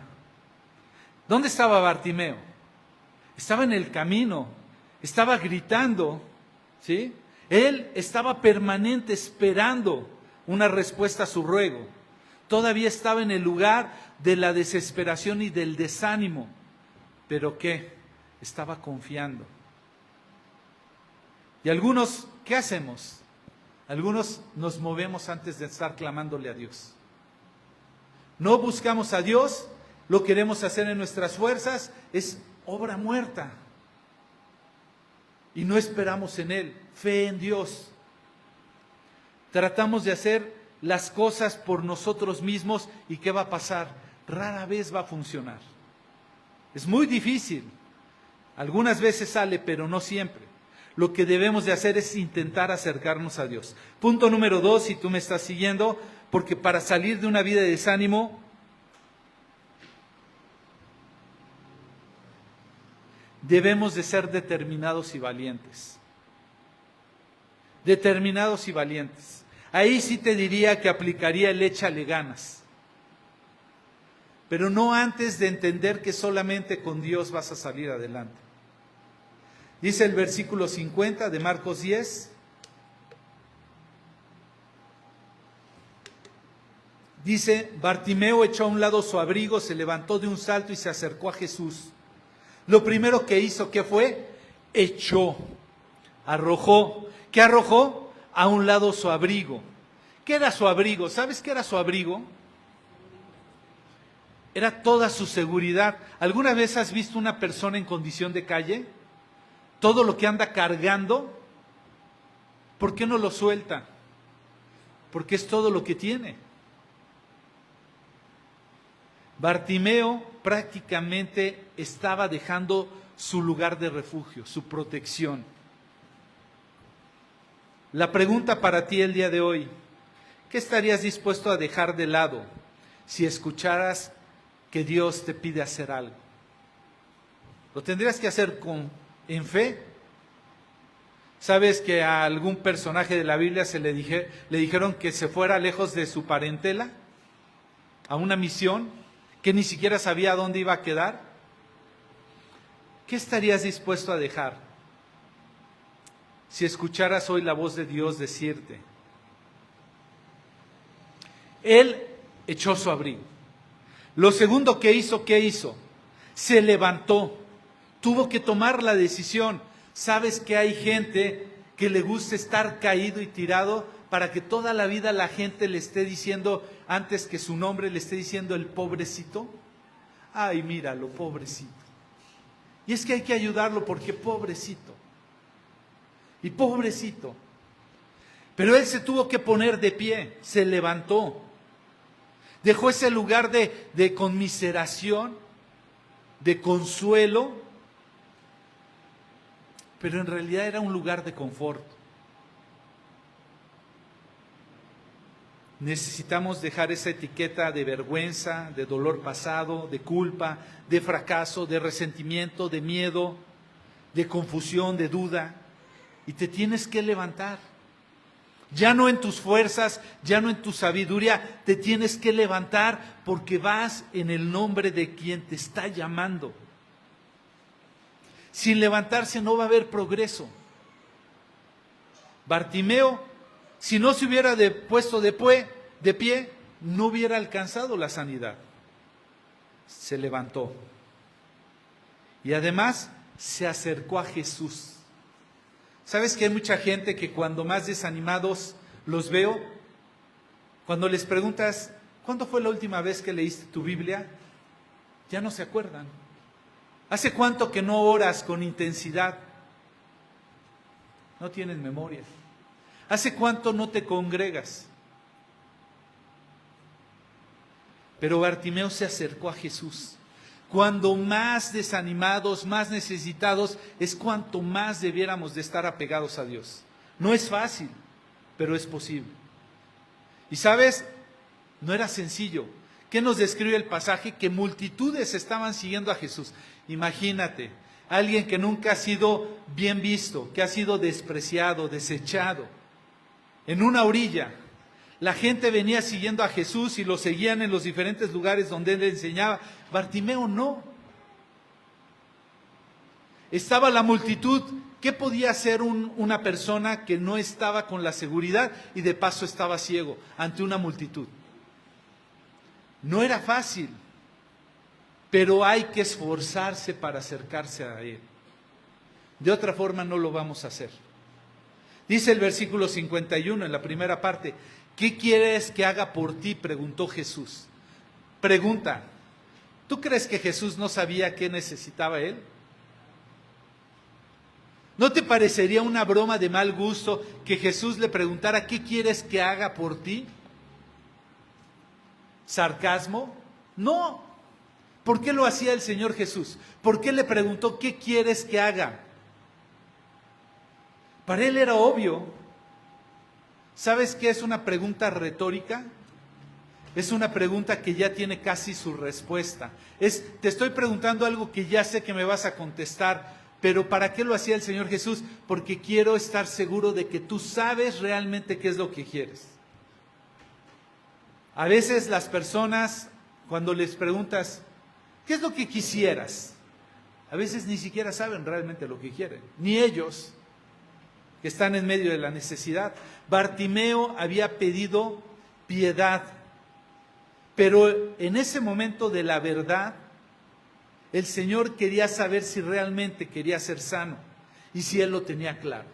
¿Dónde estaba Bartimeo? Estaba en el camino, estaba gritando, ¿sí? Él estaba permanente esperando una respuesta a su ruego. Todavía estaba en el lugar de la desesperación y del desánimo. ¿Pero qué? Estaba confiando. Y algunos, ¿qué hacemos? Algunos nos movemos antes de estar clamándole a Dios. No buscamos a Dios, lo queremos hacer en nuestras fuerzas, es obra muerta. Y no esperamos en Él, fe en Dios. Tratamos de hacer las cosas por nosotros mismos y ¿qué va a pasar? Rara vez va a funcionar. Es muy difícil. Algunas veces sale, pero no siempre. Lo que debemos de hacer es intentar acercarnos a Dios. Punto número 2, si tú me estás siguiendo, porque para salir de una vida de desánimo, debemos de ser determinados y valientes. Determinados y valientes. Ahí sí te diría que aplicaría el échale ganas. Pero no antes de entender que solamente con Dios vas a salir adelante. Dice el versículo 50 de Marcos 10. Dice, Bartimeo echó a un lado su abrigo, se levantó de un salto y se acercó a Jesús. Lo primero que hizo, ¿qué fue? Echó, arrojó. ¿Qué arrojó? A un lado su abrigo. ¿Qué era su abrigo? ¿Sabes qué era su abrigo? Era toda su seguridad. ¿Alguna vez has visto una persona en condición de calle? Todo lo que anda cargando, ¿por qué no lo suelta? Porque es todo lo que tiene. Bartimeo prácticamente estaba dejando su lugar de refugio, su protección. La pregunta para ti el día de hoy, ¿qué estarías dispuesto a dejar de lado si escucharas que Dios te pide hacer algo? ¿Lo tendrías que hacer en fe? ¿Sabes que a algún personaje de la Biblia le dijeron que se fuera lejos de su parentela? A una misión que ni siquiera sabía a dónde iba a quedar. ¿Qué estarías dispuesto a dejar si escucharas hoy la voz de Dios decirte? Él echó su abrigo. Lo segundo que hizo, ¿qué hizo? Se levantó. Tuvo que tomar la decisión. ¿Sabes que hay gente que le gusta estar caído y tirado para que toda la vida la gente le esté diciendo, antes que su nombre, le esté diciendo el pobrecito? Ay, míralo, pobrecito. Y es que hay que ayudarlo porque pobrecito. Y pobrecito. Pero él se tuvo que poner de pie, se levantó. Dejó ese lugar de conmiseración, de consuelo, pero en realidad era un lugar de confort. Necesitamos dejar esa etiqueta de vergüenza, de dolor pasado, de culpa, de fracaso, de resentimiento, de miedo, de confusión, de duda. Y te tienes que levantar. Ya no en tus fuerzas, ya no en tu sabiduría, te tienes que levantar porque vas en el nombre de quien te está llamando. Sin levantarse no va a haber progreso. Bartimeo, si no se hubiera puesto de pie, no hubiera alcanzado la sanidad. Se levantó. Y además se acercó a Jesús. ¿Sabes que hay mucha gente que cuando más desanimados los veo, cuando les preguntas, ¿cuándo fue la última vez que leíste tu Biblia? Ya no se acuerdan. ¿Hace cuánto que no oras con intensidad? No tienen memoria. ¿Hace cuánto no te congregas? Pero Bartimeo se acercó a Jesús. Cuando más desanimados, más necesitados, es cuanto más debiéramos de estar apegados a Dios. No es fácil, pero es posible. Y sabes, no era sencillo. ¿Qué nos describe el pasaje? Que multitudes estaban siguiendo a Jesús. Imagínate, alguien que nunca ha sido bien visto, que ha sido despreciado, desechado, en una orilla. La gente venía siguiendo a Jesús y lo seguían en los diferentes lugares donde él enseñaba. Bartimeo no. Estaba la multitud. ¿Qué podía hacer una persona que no estaba con la seguridad y de paso estaba ciego ante una multitud? No era fácil, pero hay que esforzarse para acercarse a él. De otra forma no lo vamos a hacer. Dice el versículo 51 en la primera parte, ¿qué quieres que haga por ti?, preguntó Jesús. Pregunta, ¿tú crees que Jesús no sabía qué necesitaba él? ¿No te parecería una broma de mal gusto que Jesús le preguntara, ¿qué quieres que haga por ti? ¿Sarcasmo? No. ¿Por qué lo hacía el Señor Jesús? ¿Por qué le preguntó, ¿qué quieres que haga? Para él era obvio. ¿Sabes qué es una pregunta retórica? Es una pregunta que ya tiene casi su respuesta. Te estoy preguntando algo que ya sé que me vas a contestar, pero ¿para qué lo hacía el Señor Jesús? Porque quiero estar seguro de que tú sabes realmente qué es lo que quieres. A veces las personas, cuando les preguntas, ¿qué es lo que quisieras? A veces ni siquiera saben realmente lo que quieren, ni ellos, que están en medio de la necesidad. Bartimeo había pedido piedad, pero en ese momento de la verdad, el Señor quería saber si realmente quería ser sano y si Él lo tenía claro.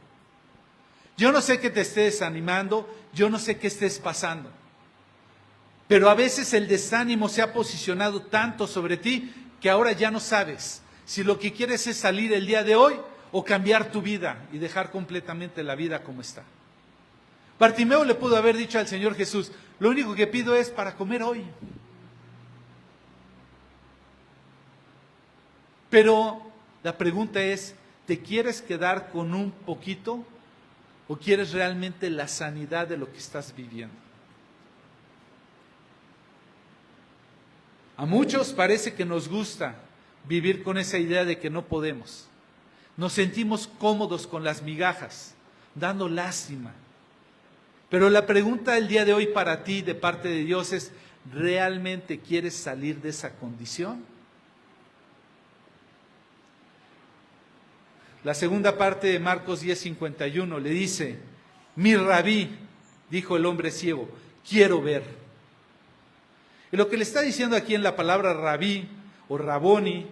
Yo no sé qué te estés desanimando, yo no sé qué estés pasando, pero a veces el desánimo se ha posicionado tanto sobre ti que ahora ya no sabes si lo que quieres es salir el día de hoy o cambiar tu vida y dejar completamente la vida como está. Bartimeo le pudo haber dicho al Señor Jesús, lo único que pido es para comer hoy. Pero la pregunta es, ¿te quieres quedar con un poquito o quieres realmente la sanidad de lo que estás viviendo? A muchos parece que nos gusta vivir con esa idea de que no podemos. Nos sentimos cómodos con las migajas, dando lástima. Pero la pregunta del día de hoy para ti, de parte de Dios, es, ¿realmente quieres salir de esa condición? La segunda parte de Marcos 10:51 le dice, mi rabí, dijo el hombre ciego, quiero ver. Y lo que le está diciendo aquí en la palabra rabí o raboni,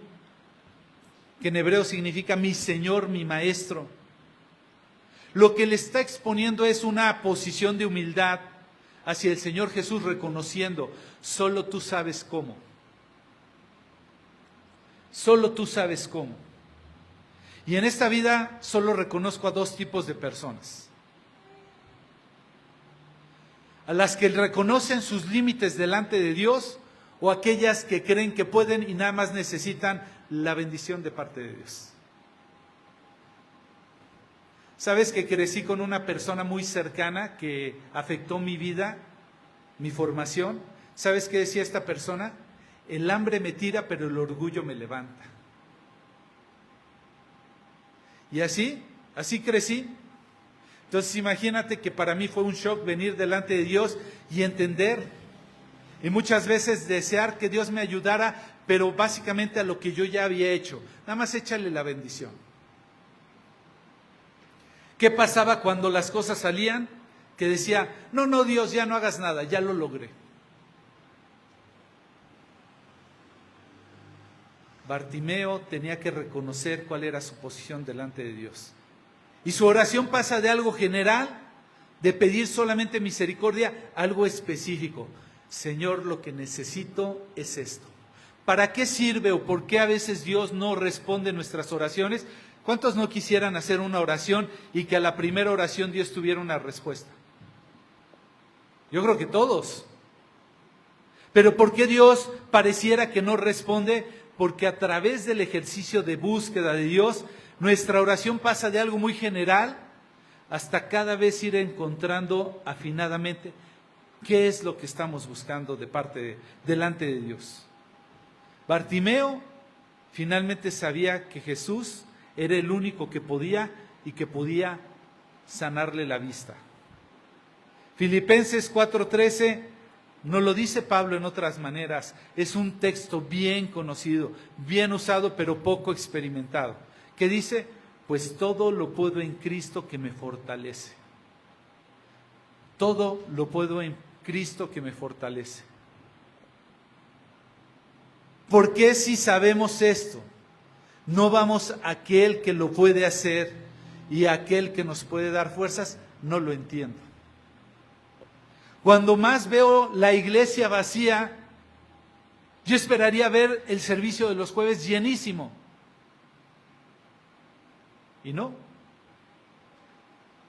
que en hebreo significa mi Señor, mi Maestro, lo que le está exponiendo es una posición de humildad hacia el Señor Jesús, reconociendo, solo tú sabes cómo. Solo tú sabes cómo. Y en esta vida solo reconozco a dos tipos de personas. A las que reconocen sus límites delante de Dios, o aquellas que creen que pueden y nada más necesitan la bendición de parte de Dios. ¿Sabes que crecí con una persona muy cercana que afectó mi vida, mi formación? ¿Sabes qué decía esta persona? El hambre me tira, pero el orgullo me levanta. Y así crecí. Entonces imagínate que para mí fue un shock venir delante de Dios y entender, y muchas veces desear que Dios me ayudara, pero básicamente a lo que yo ya había hecho. Nada más échale la bendición. ¿Qué pasaba cuando las cosas salían? Que decía, no Dios, ya no hagas nada, ya lo logré. Bartimeo tenía que reconocer cuál era su posición delante de Dios. Y su oración pasa de algo general, de pedir solamente misericordia, a algo específico. Señor, lo que necesito es esto. ¿Para qué sirve o por qué a veces Dios no responde nuestras oraciones? ¿Cuántos no quisieran hacer una oración y que a la primera oración Dios tuviera una respuesta? Yo creo que todos. Pero ¿por qué Dios pareciera que no responde? Porque a través del ejercicio de búsqueda de Dios, nuestra oración pasa de algo muy general hasta cada vez ir encontrando afinadamente qué es lo que estamos buscando delante de Dios. Bartimeo finalmente sabía que Jesús era el único que podía sanarle la vista. Filipenses 4:13 nos lo dice Pablo en otras maneras. Es un texto bien conocido, bien usado, pero poco experimentado. ¿Qué dice? Pues todo lo puedo en Cristo que me fortalece. Todo lo puedo en Cristo que me fortalece. ¿Por qué si sabemos esto? No vamos a aquel que lo puede hacer y a aquel que nos puede dar fuerzas, no lo entiendo. Cuando más veo la iglesia vacía, yo esperaría ver el servicio de los jueves llenísimo. Y no.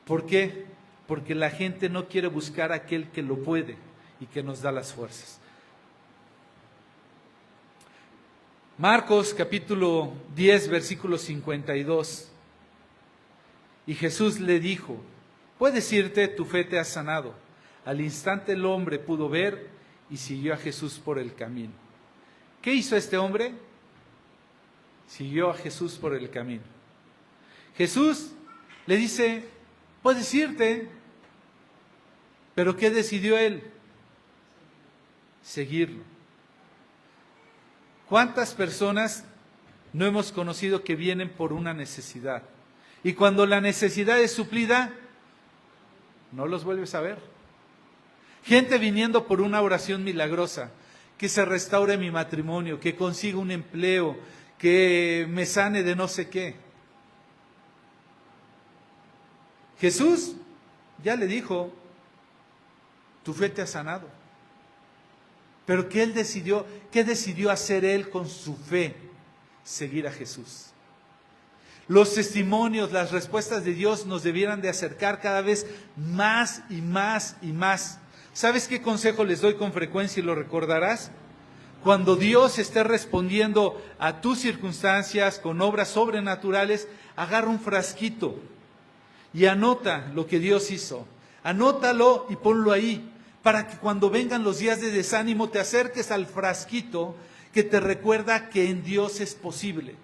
¿Por qué? Porque la gente no quiere buscar a aquel que lo puede y que nos da las fuerzas. Marcos capítulo 10, versículo 52. Y Jesús le dijo, puedes irte, tu fe te ha sanado. Al instante el hombre pudo ver y siguió a Jesús por el camino. ¿Qué hizo este hombre? Siguió a Jesús por el camino. Jesús le dice, puedes irte. ¿Pero qué decidió él? Seguirlo. ¿Cuántas personas no hemos conocido que vienen por una necesidad? Y cuando la necesidad es suplida, no los vuelves a ver. Gente viniendo por una oración milagrosa, que se restaure mi matrimonio, que consiga un empleo, que me sane de no sé qué. Jesús ya le dijo, tu fe te ha sanado. Pero ¿qué decidió hacer él con su fe? Seguir a Jesús. Los testimonios, las respuestas de Dios nos debieran de acercar cada vez más y más y más. ¿Sabes qué consejo les doy con frecuencia y lo recordarás? Cuando Dios esté respondiendo a tus circunstancias con obras sobrenaturales, agarra un frasquito y anota lo que Dios hizo. Anótalo y ponlo ahí, para que cuando vengan los días de desánimo te acerques al frasquito que te recuerda que en Dios es posible,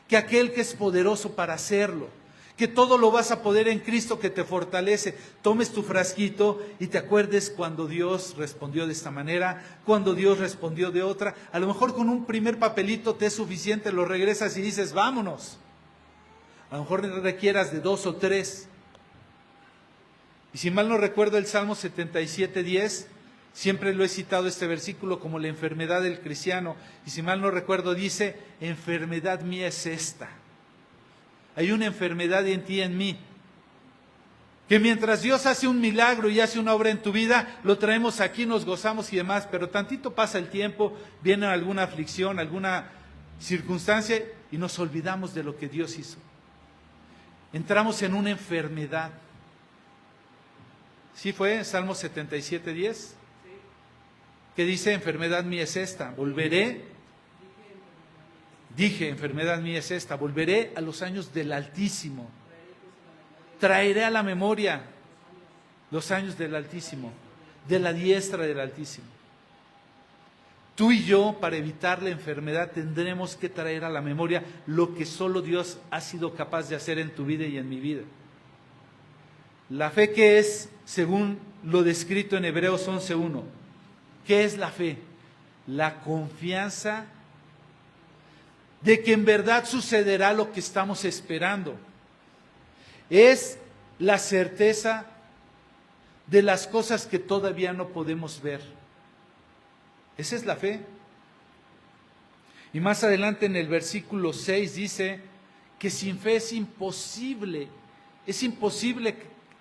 que aquel que es poderoso para hacerlo, que todo lo vas a poder en Cristo que te fortalece. Tomes tu frasquito y te acuerdes cuando Dios respondió de esta manera, cuando Dios respondió de otra. A lo mejor con un primer papelito te es suficiente, lo regresas y dices, vámonos. A lo mejor requieras de 2 o 3. Y si mal no recuerdo, el Salmo 77:10 Siempre lo he citado este versículo como la enfermedad del cristiano. Y si mal no recuerdo, dice, enfermedad mía es esta. Hay una enfermedad en ti y en mí. Que mientras Dios hace un milagro y hace una obra en tu vida, lo traemos aquí, nos gozamos y demás. Pero tantito pasa el tiempo, viene alguna aflicción, alguna circunstancia y nos olvidamos de lo que Dios hizo. Entramos en una enfermedad. ¿Sí fue Salmo 77:10? Que dice, enfermedad mía es esta, volveré. Dije, enfermedad mía es esta, volveré a los años del Altísimo. Traeré a la memoria los años del Altísimo, de la diestra del Altísimo. Tú y yo, para evitar la enfermedad, tendremos que traer a la memoria lo que solo Dios ha sido capaz de hacer en tu vida y en mi vida. La fe, que es, según lo descrito en Hebreos 11:1, ¿qué es la fe? La confianza de que en verdad sucederá lo que estamos esperando. Es la certeza de las cosas que todavía no podemos ver. Esa es la fe. Y más adelante en el versículo 6 dice que sin fe es imposible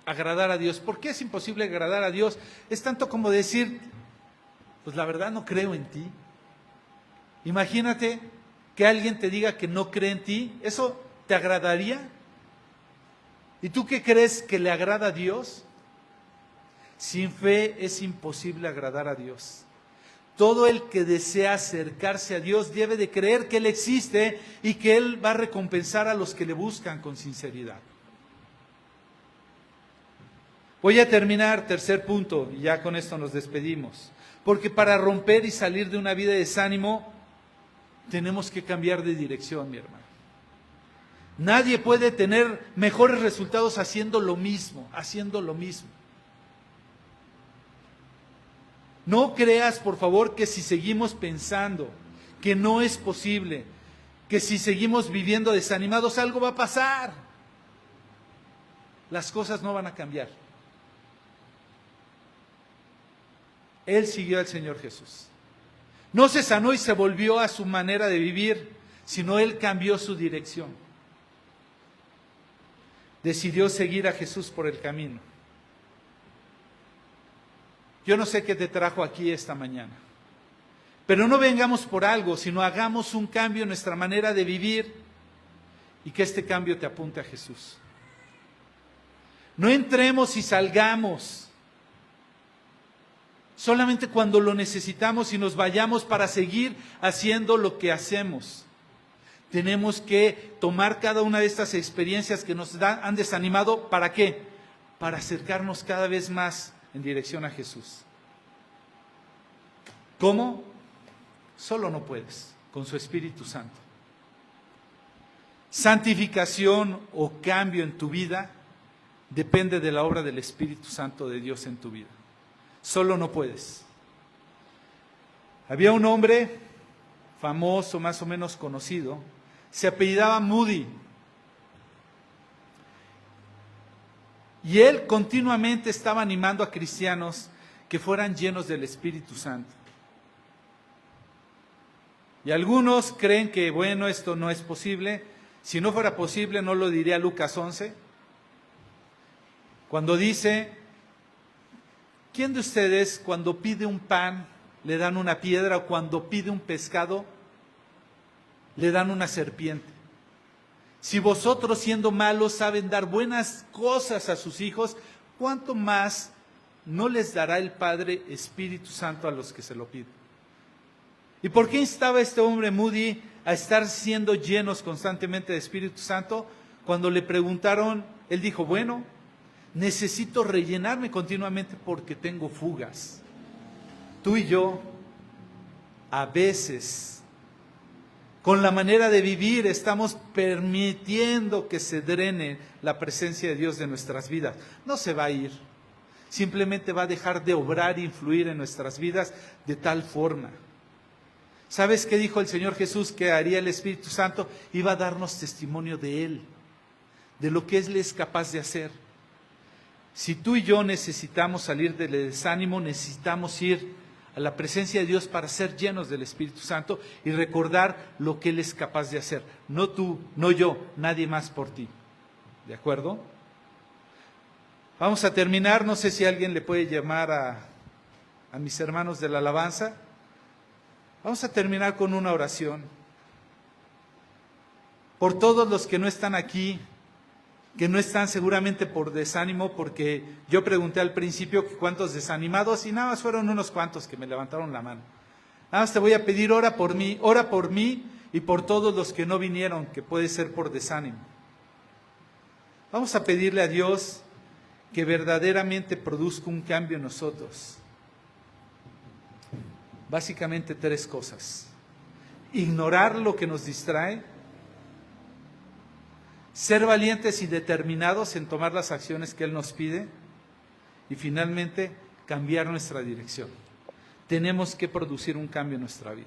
agradar a Dios. ¿Por qué es imposible agradar a Dios? Es tanto como decir, pues la verdad no creo en ti. Imagínate que alguien te diga que no cree en ti, ¿eso te agradaría? ¿Y tú qué crees que le agrada a Dios? Sin fe es imposible agradar a Dios. Todo el que desea acercarse a Dios debe de creer que Él existe y que Él va a recompensar a los que le buscan con sinceridad. Voy a terminar, tercer punto, y ya con esto nos despedimos. Porque para romper y salir de una vida de desánimo, tenemos que cambiar de dirección, mi hermano. Nadie puede tener mejores resultados haciendo lo mismo. No creas, por favor, que si seguimos pensando que no es posible, que si seguimos viviendo desanimados, algo va a pasar. Las cosas no van a cambiar. Él siguió al Señor Jesús. No se sanó y se volvió a su manera de vivir, sino Él cambió su dirección. Decidió seguir a Jesús por el camino. Yo no sé qué te trajo aquí esta mañana, pero no vengamos por algo, sino hagamos un cambio en nuestra manera de vivir y que este cambio te apunte a Jesús. No entremos y salgamos solamente cuando lo necesitamos y nos vayamos para seguir haciendo lo que hacemos. Tenemos que tomar cada una de estas experiencias que nos han desanimado. ¿Para qué? Para acercarnos cada vez más en dirección a Jesús. ¿Cómo? Solo no puedes, con su Espíritu Santo. Santificación o cambio en tu vida depende de la obra del Espíritu Santo de Dios en tu vida. Solo no puedes. Había un hombre famoso, más o menos conocido, se apellidaba Moody. Y él continuamente estaba animando a cristianos que fueran llenos del Espíritu Santo. Y algunos creen que, bueno, esto no es posible. Si no fuera posible, no lo diría Lucas 11. Cuando dice, ¿quién de ustedes cuando pide un pan le dan una piedra o cuando pide un pescado le dan una serpiente? Si vosotros siendo malos saben dar buenas cosas a sus hijos, ¿cuánto más no les dará el Padre Espíritu Santo a los que se lo piden? ¿Y por qué instaba este hombre Moody a estar siendo llenos constantemente de Espíritu Santo? Cuando le preguntaron, él dijo, bueno, necesito rellenarme continuamente porque tengo fugas. Tú y yo, a veces, con la manera de vivir, estamos permitiendo que se drene la presencia de Dios de nuestras vidas. No se va a ir, simplemente va a dejar de obrar e influir en nuestras vidas de tal forma. ¿Sabes qué dijo el Señor Jesús que haría el Espíritu Santo? Iba a darnos testimonio de Él, de lo que Él es capaz de hacer. Si tú y yo necesitamos salir del desánimo, necesitamos ir a la presencia de Dios para ser llenos del Espíritu Santo y recordar lo que Él es capaz de hacer. No tú, no yo, nadie más por ti. ¿De acuerdo? Vamos a terminar. No sé si alguien le puede llamar a mis hermanos de la alabanza. Vamos a terminar con una oración. Por todos los que no están aquí, que no están seguramente por desánimo, porque yo pregunté al principio que cuántos desanimados y nada más fueron unos cuantos que me levantaron la mano. Nada más te voy a pedir, ora por mí y por todos los que no vinieron, que puede ser por desánimo. Vamos a pedirle a Dios que verdaderamente produzca un cambio en nosotros. Básicamente 3 cosas: ignorar lo que nos distrae, ser valientes y determinados en tomar las acciones que Él nos pide, y finalmente cambiar nuestra dirección. Tenemos que producir un cambio en nuestra vida.